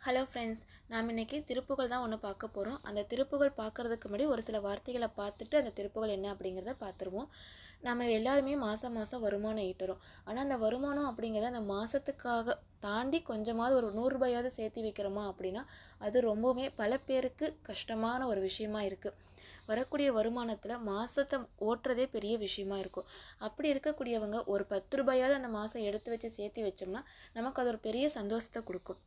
Hello friends, நாம் இன்றைக்கி திருப்புகழ் தான் ஒன்று பார்க்க போகிறோம். அந்த திருப்புகழ் பார்க்குறதுக்கு முன்னாடி ஒரு சில வார்த்தைகளை பார்த்துட்டு அந்த திருப்புகழ் என்ன அப்படிங்கிறத பார்த்துருவோம். நம்ம எல்லாருமே மாதம் வருமானம் ஈட்டுறோம். ஆனால் அந்த வருமானம் அப்படிங்கிறத அந்த மாதத்துக்காக தாண்டி கொஞ்சமாவது ஒரு 100 ரூபாயாவது சேர்த்து வைக்கிறோமா அப்படின்னா அது ரொம்பவுமே பல பேருக்கு கஷ்டமான ஒரு விஷயமா இருக்குது. வரக்கூடிய வருமானத்தில் மாதத்தை ஓட்டுறதே பெரிய விஷயமா இருக்கும். அப்படி இருக்கக்கூடியவங்க ஒரு 10 ரூபாயாவது அந்த மாதம் எடுத்து வச்சு சேர்த்து வச்சோம்னா நமக்கு அது ஒரு பெரிய சந்தோஷத்தை கொடுக்கும்.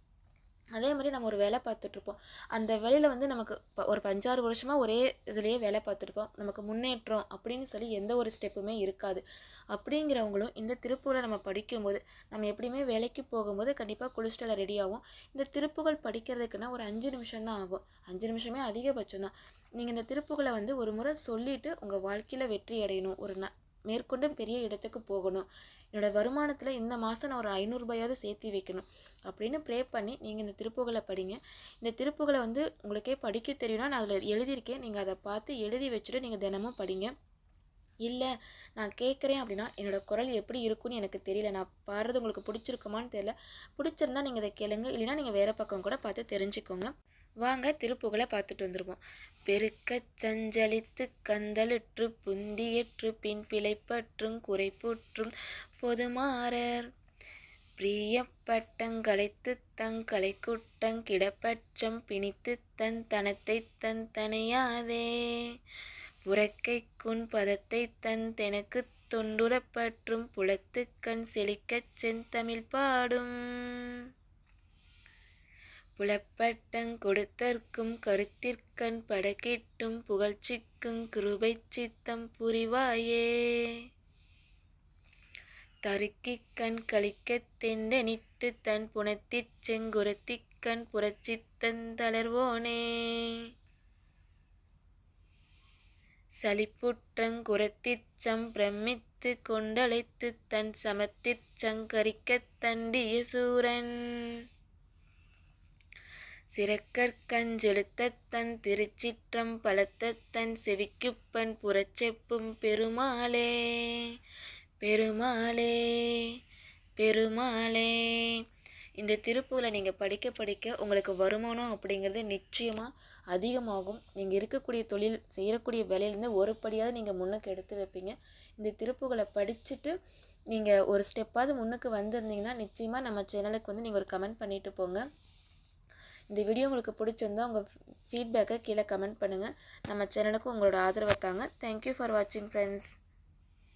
அதே மாதிரி நம்ம ஒரு வேலை பார்த்துட்ருப்போம். அந்த வேலையில் நமக்கு ஒரு 5-6 வருஷமாக ஒரே இதுலேயே வேலை பார்த்துருப்போம். நமக்கு முன்னேற்றம் அப்படின்னு சொல்லி எந்த ஒரு ஸ்டெப்புமே இருக்காது. அப்படிங்கிறவங்களும் இந்த திருப்புகழை நம்ம படிக்கும்போது, நம்ம எப்படியுமே வேலைக்கு போகும்போது கண்டிப்பாக குளிச்சுட்டு ரெடி ஆகும். இந்த திருப்புகழ் படிக்கிறதுக்குன்னா ஒரு 5 நிமிஷம் தான் ஆகும். 5 நிமிஷமே அதிகபட்சம் தான். நீங்கள் இந்த திருப்புகழை ஒரு முறை சொல்லிவிட்டு உங்கள் வாழ்க்கையில் வெற்றி அடையணும், ஒரு மேற்கொண்டும் பெரிய இடத்துக்கு போகணும், என்னோடய வருமானத்தில் இந்த மாதம் நான் ஒரு 500 ரூபாயாவது சேர்த்து வைக்கணும் அப்படின்னு ப்ரே பண்ணி நீங்கள் இந்த திருப்புகழை படிங்க. இந்த திருப்புகழை உங்களுக்கே படிக்க தெரியும்னா நான் அதில் எழுதியிருக்கேன். நீங்கள் அதை பார்த்து எழுதி வச்சுட்டு நீங்கள் தினமும் படிங்க. இல்லை நான் கேட்குறேன் அப்படின்னா என்னோடய குரல் எப்படி இருக்குன்னு எனக்கு தெரியல, நான் பாடுறது உங்களுக்கு பிடிச்சிருக்குமான்னு தெரியல. பிடிச்சிருந்தா நீங்கள் இதை கேளுங்க, இல்லைனா நீங்கள் வேறு பக்கம் கூட பார்த்து தெரிஞ்சுக்கோங்க. வாங்க திருப்புகழை பார்த்துட்டு வந்துடுவோம். பெருக்கச் சஞ்சலித்து கந்தலுற்று புந்தியற்று பின் பிழைப்பற்றும் குறைப்புற்றும் பொதுமாறர் பிரியப்பட்டங்களைத்து தங்களை குட்டங் கிடப்பற்றம் பிணித்து தன் தனத்தை தன் தனையாதே புறக்கை குன் பதத்தை தன் தெனக்கு தொண்டுறப்பற்றும் புலத்து கண் செழிக்கச் செந்தமிழ் பாடும் புலப்பட்டங் கொடுத்தற்கும் கருத்திற்கண் படக்கிட்டும் புகழ்ச்சிக்குங் கிருபை சித்தம் புரிவாயே தருக்கிக்கண் கழிக்கத் தெண்டனிட்டு தன் புனத்திற் செங்குரத்திக்கண் புறச்சித்தந் தளர்வோனே சலிப்புற்றங் குரத்திற் சம்பிரமித்து கொண்டழைத்து தன் சமத்திற் சங்கரிக்கத் தண்டிய சூரன் சிறக்கற்கஞ் செலுத்தத் தன் திருச்சிற்றம் பலத்தத் தன் செவிக்குப்பன் புறச்செப்பும் பெருமாளே பெருமாளே பெருமாளே. இந்த திருப்புகழை நீங்கள் படிக்க படிக்க உங்களுக்கு வருமானம் அப்படிங்கிறது நிச்சயமாக அதிகமாகும். நீங்கள் இருக்கக்கூடிய தொழில் செய்யக்கூடிய வேலையிலேருந்து ஒரு படியாவது நீங்கள் முன்னுக்கு எடுத்து வைப்பீங்க. இந்த திருப்புகழை படிச்சுட்டு நீங்கள் ஒரு ஸ்டெப்பாவது முன்னுக்கு வந்திருந்தீங்கன்னா நிச்சயமாக நம்ம சேனலுக்கு நீங்கள் ஒரு கமெண்ட் பண்ணிட்டு போங்க. இந்த வீடியோ உங்களுக்கு பிடிச்சிருந்தா உங்கள் ஃபீட்பேக்கை கீழே கமெண்ட் பண்ணுங்கள். நம்ம சேனலுக்கு உங்களோட ஆதரவை தாங்க. தேங்க்யூ ஃபார் வாட்சிங் ஃப்ரெண்ட்ஸ்.